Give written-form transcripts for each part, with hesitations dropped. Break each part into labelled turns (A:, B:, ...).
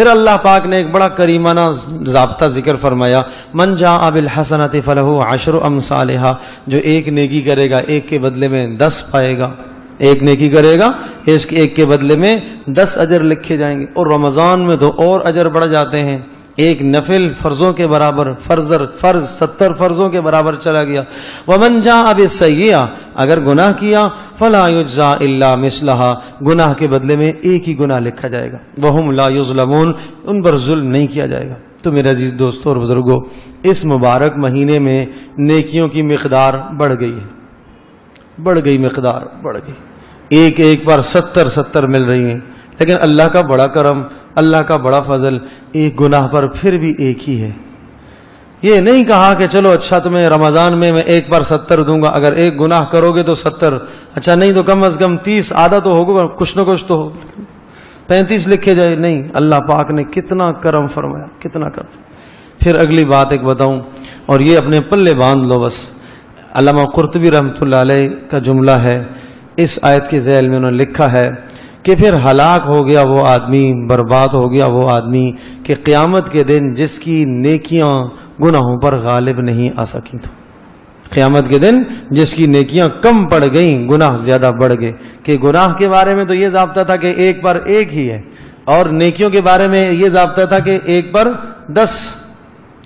A: پھر اللہ پاک نے ایک بڑا کریمانہ ضابطہ ذکر فرمایا، من جاء بالحسنۃ فلہ عشر امثالھا، جو ایک نیکی کرے گا ایک کے بدلے میں 10 پائے گا، ایک نیکی کرے گا اس کے ایک کے بدلے میں 10 اجر لکھے جائیں گے۔ اور رمضان میں تو اور اجر بڑھ جاتے ہیں، ایک نفل فرضوں کے برابر، فرض 70 فرضوں کے برابر چلا گیا۔ ومن جاء بالسیئۃ، اگر گناہ کیا فلا یجزا الا مثلھا، گناہ کے بدلے میں ایک ہی گناہ لکھا جائے گا۔ وہم لا یظلمون، ان پر ظلم نہیں کیا جائے گا۔ تو میرے عزیز دوستوں اور بزرگوں، اس مبارک مہینے میں نیکیوں کی مقدار بڑھ گئی ہے، بڑھ گئی، مقدار بڑھ گئی، ایک پر 70 مل رہی ہیں۔ لیکن اللہ کا بڑا کرم، اللہ کا بڑا فضل، ایک گناہ پر پھر بھی ایک ہی ہے۔ یہ نہیں کہا کہ چلو اچھا تمہیں رمضان میں 1 پر 70 دوں گا، اگر ایک گناہ کرو گے تو 70، اچھا نہیں تو کم از کم 30، آدھا تو ہوگا، کچھ نہ کچھ تو ہو، 35 لکھے جائے۔ نہیں، اللہ پاک نے کتنا کرم فرمایا، کتنا کرم۔ پھر اگلی بات ایک بتاؤں، اور یہ اپنے پلے باندھ لو بس۔ علامہ قرطبی رحمۃ اللہ علیہ کا جملہ ہے، اس آیت کے ذیل میں انہوں نے لکھا ہے کہ پھر ہلاک ہو گیا وہ آدمی، برباد ہو گیا وہ آدمی کہ قیامت کے دن جس کی نیکیاں گناہوں پر غالب نہیں آ سکی۔ تو قیامت کے دن جس کی نیکیاں کم پڑ گئیں، گناہ زیادہ بڑھ گئے۔ کہ گناہ کے بارے میں تو یہ ضابطہ تھا کہ 1 پر 1 ہی ہے، اور نیکیوں کے بارے میں یہ ضابطہ تھا کہ 1 پر 10۔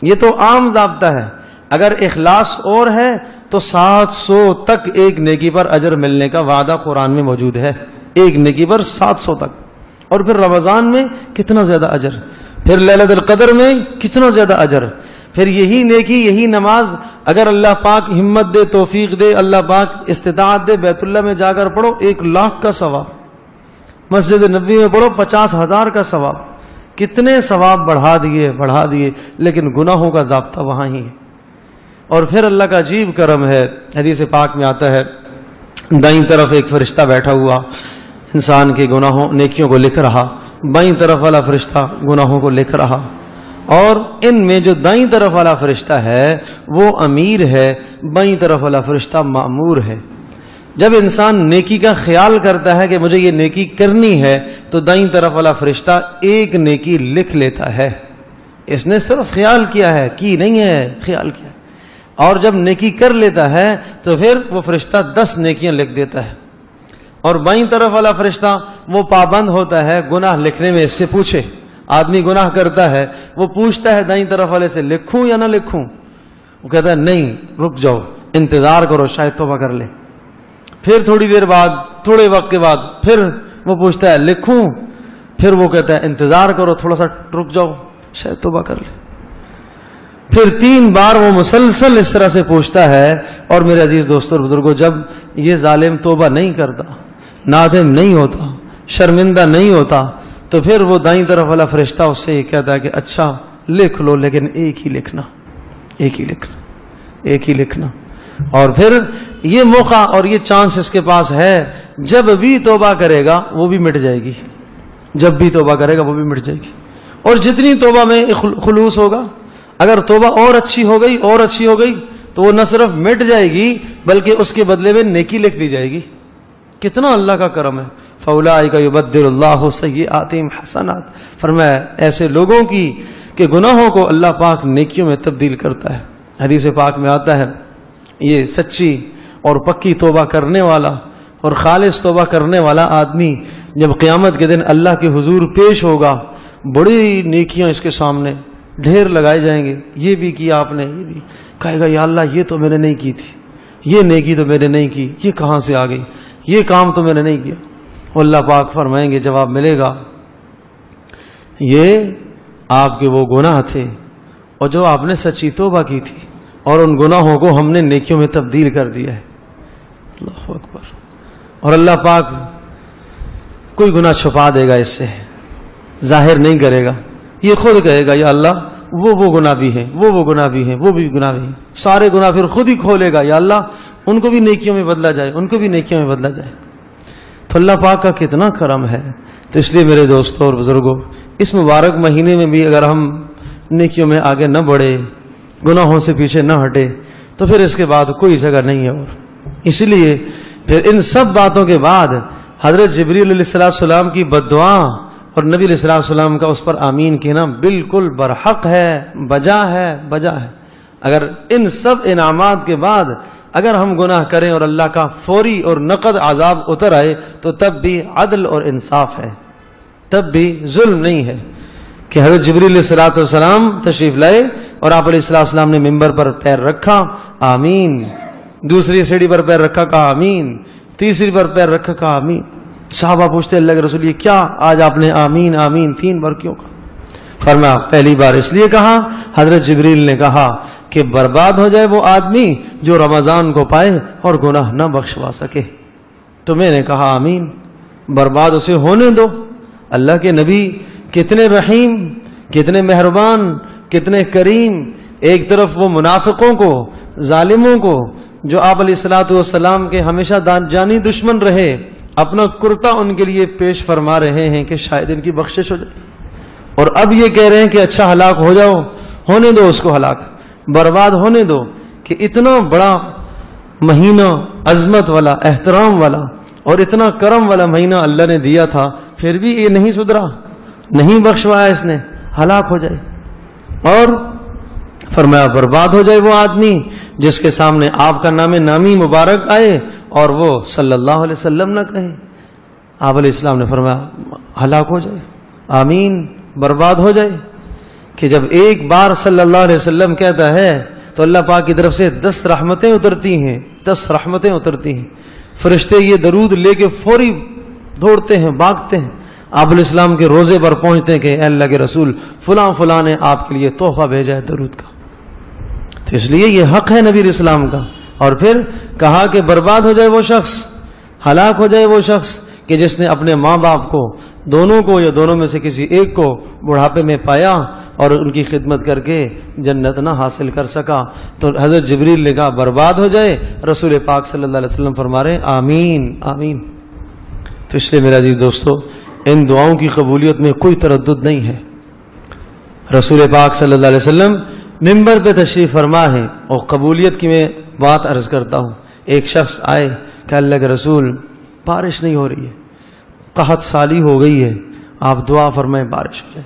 A: یہ تو عام ضابطہ ہے، اگر اخلاص اور ہے تو 700 تک ایک نیکی پر اجر ملنے کا وعدہ قرآن میں موجود ہے، ایک نیکی پر 700 تک۔ اور پھر رمضان میں کتنا زیادہ اجر، پھر لیلۃ القدر میں کتنا زیادہ اجر، پھر یہی نیکی، یہی نماز اگر اللہ پاک ہمت دے، توفیق دے، اللہ پاک استطاعت دے، بیت اللہ میں جا کر پڑھو 1,00,000 کا ثواب، مسجد نبوی میں پڑھو 50,000 کا ثواب، کتنے ثواب بڑھا دیے، لیکن گناہوں کا ضابطہ وہاں ہی ہے۔ اور پھر اللہ کا عجیب کرم ہے، حدیث پاک میں آتا ہے دائیں طرف ایک فرشتہ بیٹھا ہوا انسان کے گناہوں نیکیوں کو لکھ رہا، بائیں طرف والا فرشتہ گناہوں کو لکھ رہا، اور ان میں جو دائیں طرف والا فرشتہ ہے وہ امیر ہے، بائیں طرف والا فرشتہ مأمور ہے۔ جب انسان نیکی کا خیال کرتا ہے کہ مجھے یہ نیکی کرنی ہے تو دائیں طرف والا فرشتہ ایک نیکی لکھ لیتا ہے، اس نے صرف خیال کیا ہے، کی نہیں ہے، خیال کیا ہے۔ اور جب نیکی کر لیتا ہے تو پھر وہ فرشتہ 10 نیکیاں لکھ دیتا ہے، اور بائیں طرف والا فرشتہ وہ پابند ہوتا ہے گناہ لکھنے میں، اس سے پوچھے، آدمی گناہ کرتا ہے وہ پوچھتا ہے دائیں طرف والے سے لکھوں یا نہ لکھوں، وہ کہتا ہے نہیں، رک جاؤ، انتظار کرو، شاید توبہ کر لے۔ پھر تھوڑی دیر بعد، تھوڑے وقت کے بعد پھر وہ پوچھتا ہے لکھوں، پھر وہ کہتا ہے انتظار کرو، تھوڑا سا رک جاؤ، شاید توبہ کر لے۔ پھر 3 بار وہ مسلسل اس طرح سے پوچھتا ہے۔ اور میرے عزیز دوستوں اور بزرگوں، جب یہ ظالم توبہ نہیں کرتا، نادم نہیں ہوتا، شرمندہ نہیں ہوتا، تو پھر وہ دائیں طرف والا فرشتہ اس سے یہ کہتا ہے کہ اچھا لکھ لو، لیکن ایک ہی لکھنا، ایک ہی لکھنا، ایک ہی لکھنا۔ اور پھر یہ موقع اور یہ چانس اس کے پاس ہے، جب بھی توبہ کرے گا وہ بھی مٹ جائے گی، جب بھی توبہ کرے گا وہ بھی مٹ جائے گی۔ اور جتنی توبہ میں خلوص ہوگا، اگر توبہ اور اچھی ہو گئی تو وہ نہ صرف مٹ جائے گی بلکہ اس کے بدلے میں نیکی لکھ دی جائے گی۔ کتنا اللہ کا کرم ہے۔ فَأُولَٰئِكَ يُبَدِّلُ اللَّهُ سَيِّئَاتِهِمْ حَسَنَاتٍ، فرمایا ایسے لوگوں کی کہ گناہوں کو اللہ پاک نیکیوں میں تبدیل کرتا ہے۔ حدیث پاک میں آتا ہے یہ سچی اور پکی توبہ کرنے والا اور خالص توبہ کرنے والا آدمی جب قیامت کے دن اللہ کے حضور پیش ہوگا، بڑی نیکیاں اس کے سامنے ڈھیر لگائے جائیں گے، یہ بھی کیا آپ نے، یہ بھی، کہے گا یا اللہ یہ تو میں نے نہیں کی تھی، یہ نیکی تو میں نے نہیں کی، یہ کہاں سے آ گئی، یہ کام تو میں نے نہیں کیا۔ اللہ پاک فرمائیں گے، جواب ملے گا یہ آپ کے وہ گناہ تھے اور جو آپ نے سچی توبہ کی تھی، اور ان گناہوں کو ہم نے نیکیوں میں تبدیل کر دیا ہے۔ اللہ اکبر۔ اور اللہ پاک کوئی گناہ چھپا دے گا، اس سے ظاہر نہیں کرے گا، یہ خود کہے گا یا اللہ وہ گناہ بھی ہیں، وہ گناہ بھی ہیں، وہ بھی گناہ بھی ہیں، سارے گناہ پھر خود ہی کھولے گا، یا اللہ ان کو بھی نیکیوں میں بدلا جائے، ان کو بھی نیکیوں میں بدلا جائے۔ تو اللہ پاک کا کتنا کرم ہے۔ تو اس لیے میرے دوستوں اور بزرگوں، اس مبارک مہینے میں بھی اگر ہم نیکیوں میں آگے نہ بڑھے، گناہوں سے پیچھے نہ ہٹے، تو پھر اس کے بعد کوئی جگہ نہیں ہے۔ اور اس لیے پھر ان سب باتوں کے بعد حضرت جبریل علیہ السلام کی بد دعا اور نبی علیہ السلام کا اس پر آمین کہنا بالکل برحق ہے، بجا ہے، بجا ہے۔ اگر ان سب انعامات کے بعد اگر ہم گناہ کریں اور اللہ کا فوری اور نقد عذاب اتر آئے تو تب بھی عدل اور انصاف ہے، تب بھی ظلم نہیں ہے کہ حضرت جبریل علیہ السلام تشریف لائے اور آپ علیہ السلام نے ممبر پر پیر رکھا، آمین، دوسری سیڑھی پر پیر رکھا، کہا آمین، تیسری پر پیر رکھا، کہا آمین۔ صحابہ پوچھتے اللہ کے رسول یہ کیا آج آپ نے آمین آمین 3 بار کیوں کہا؟ فرمایا پہلی بار اس لیے کہا، حضرت جبریل نے کہا کہ برباد ہو جائے وہ آدمی جو رمضان کو پائے اور گناہ نہ بخشوا سکے، تو میں نے کہا آمین، برباد اسے ہونے دو۔ اللہ کے نبی کتنے رحیم، کتنے مہربان، کتنے کریم، ایک طرف وہ منافقوں کو، ظالموں کو جو آپ علیہ السلام کے ہمیشہ جانی دشمن رہے، اپنا کرتا ان کے لیے پیش فرما رہے ہیں کہ شاید ان کی بخشش ہو جائے، اور اب یہ کہہ رہے ہیں کہ اچھا ہلاک ہو جاؤ، ہونے دو اس کو ہلاک، برباد ہونے دو۔ کہ اتنا بڑا مہینہ، عظمت والا، احترام والا اور اتنا کرم والا مہینہ اللہ نے دیا تھا، پھر بھی یہ نہیں سدھرا، نہیں بخشوایا اس نے، ہلاک ہو جائے۔ اور فرمایا برباد ہو جائے وہ آدمی جس کے سامنے آپ کا نام نامی مبارک آئے اور وہ صلی اللہ علیہ وسلم نہ کہے۔ آپ علیہ السلام نے فرمایا ہلاک ہو جائے، آمین، برباد ہو جائے۔ کہ جب ایک بار صلی اللہ علیہ وسلم کہتا ہے تو اللہ پاک کی طرف سے 10 رحمتیں اترتی ہیں، 10 رحمتیں اترتی ہیں۔ فرشتے یہ درود لے کے فوری دوڑتے ہیں، بھاگتے ہیں، آپ علیہ السلام کے روزے پر پہنچتے ہیں کہ اے اللہ کے رسول فلاں فلاں نے آپ کے لیے تحفہ بھیجا ہے درود کا۔ تو اس لیے یہ حق ہے نبی علیہ السلام کا۔ اور پھر کہا کہ برباد ہو جائے وہ شخص، ہلاک ہو جائے وہ شخص کہ جس نے اپنے ماں باپ کو، دونوں کو یا دونوں میں سے کسی ایک کو بڑھاپے میں پایا اور ان کی خدمت کر کے جنت نہ حاصل کر سکا۔ تو حضرت جبریل نے کہا برباد ہو جائے، رسول پاک صلی اللہ علیہ وسلم فرما رہے ہیں آمین آمین۔ تو اس لیے میرے عزیز دوستو، ان دعاؤں کی قبولیت میں کوئی تردد نہیں ہے۔ رسول پاک صلی اللہ علیہ وسلم ممبر پہ تشریف فرما ہے، اور قبولیت کی میں بات عرض کرتا ہوں۔ ایک شخص آئے کہ اللہ کے رسول بارش نہیں ہو رہی ہے، قحط سالی ہو گئی ہے، آپ دعا فرمائیں بارش ہو جائے۔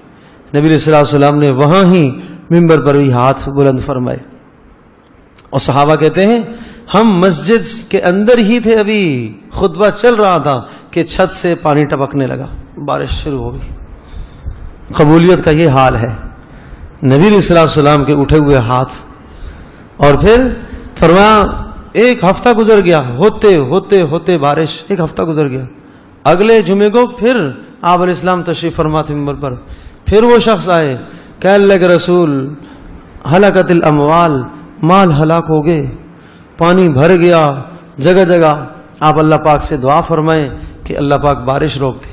A: نبی علیہ السلام نے وہاں ہی ممبر پر بھی ہاتھ بلند فرمائے، اور صحابہ کہتے ہیں ہم مسجد کے اندر ہی تھے، ابھی خطبہ چل رہا تھا کہ چھت سے پانی ٹپکنے لگا، بارش شروع ہو گئی۔ قبولیت کا یہ حال ہے، نبی علیہ السلام کے اٹھے ہوئے ہاتھ۔ اور پھر فرمایا ایک ہفتہ گزر گیا، ہوتے ہوتے ہوتے بارش، ایک ہفتہ گزر گیا۔ اگلے جمعے کو پھر آپ علیہ السلام تشریف فرما تھے ممبر پر، پھر وہ شخص آئے کہ اللہ کے رسول ہلاکت الاموال، مال ہلاک ہو گئے، پانی بھر گیا جگہ جگہ، آپ اللہ پاک سے دعا فرمائیں کہ اللہ پاک بارش روک دے۔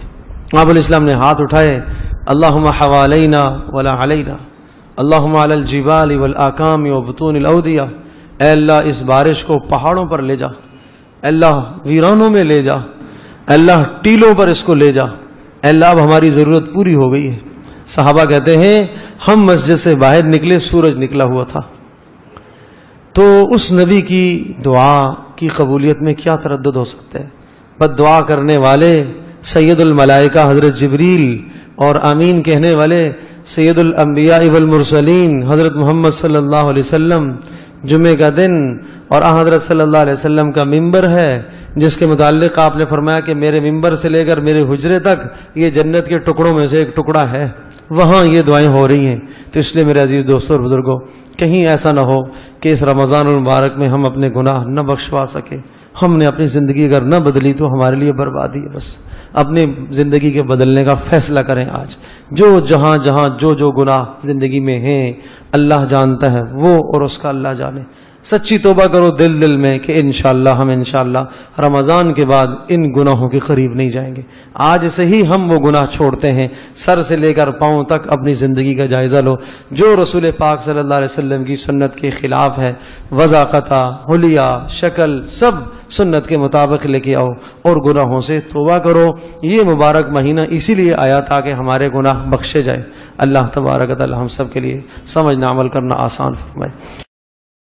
A: آپ علیہ السلام نے ہاتھ اٹھائے، اللہم حوالینا ولا علینا، اللہم علی الجبال والاکام وبطون الاودیہ، اے اللہ اس بارش کو پہاڑوں پر لے جا، اے اللہ ویرانوں میں لے جا، اے اللہ ٹیلوں پر اس کو لے جا، اے اللہ اب ہماری ضرورت پوری ہو گئی ہے۔ صحابہ کہتے ہیں ہم مسجد سے باہر نکلے، سورج نکلا ہوا تھا۔ تو اس نبی کی دعا کی قبولیت میں کیا تردد ہو سکتا ہے؟ بد دعا کرنے والے سید الملائکہ حضرت جبریل اور آمین کہنے والے سید الانبیاء والمرسلین حضرت محمد صلی اللہ علیہ وسلم، جمعے کا دن، اور حضرت صلی اللہ علیہ وسلم کا ممبر ہے جس کے متعلق آپ نے فرمایا کہ میرے ممبر سے لے کر میرے حجرے تک یہ جنت کے ٹکڑوں میں سے ایک ٹکڑا ہے، وہاں یہ دعائیں ہو رہی ہیں۔ تو اس لیے میرے عزیز دوستوں اور بزرگوں، کہیں ایسا نہ ہو کہ اس رمضان المبارک میں ہم اپنے گناہ نہ بخشوا سکیں۔ ہم نے اپنی زندگی اگر نہ بدلی تو ہمارے لیے بربادی ہے۔ بس اپنی زندگی کے بدلنے کا فیصلہ کریں آج۔ جو جہاں جہاں جو گناہ زندگی میں ہیں اللہ جانتا ہے، وہ اور اس کا اللہ جانے۔ سچی توبہ کرو دل میں کہ انشاءاللہ ہم انشاءاللہ رمضان کے بعد ان گناہوں کے قریب نہیں جائیں گے۔ آج سے ہی ہم وہ گناہ چھوڑتے ہیں، سر سے لے کر پاؤں تک اپنی زندگی کا جائزہ لو۔ جو رسول پاک صلی اللہ علیہ وسلم کی سنت کے خلاف ہے، وضاقت، حلیہ، شکل، سب سنت کے مطابق لے کے آؤ اور گناہوں سے توبہ کرو۔ یہ مبارک مہینہ اسی لیے آیا تاکہ ہمارے گناہ بخشے جائے۔ اللہ تبارک و تعالی ہم سب کے لیے سمجھنا عمل کرنا آسان فرمائے۔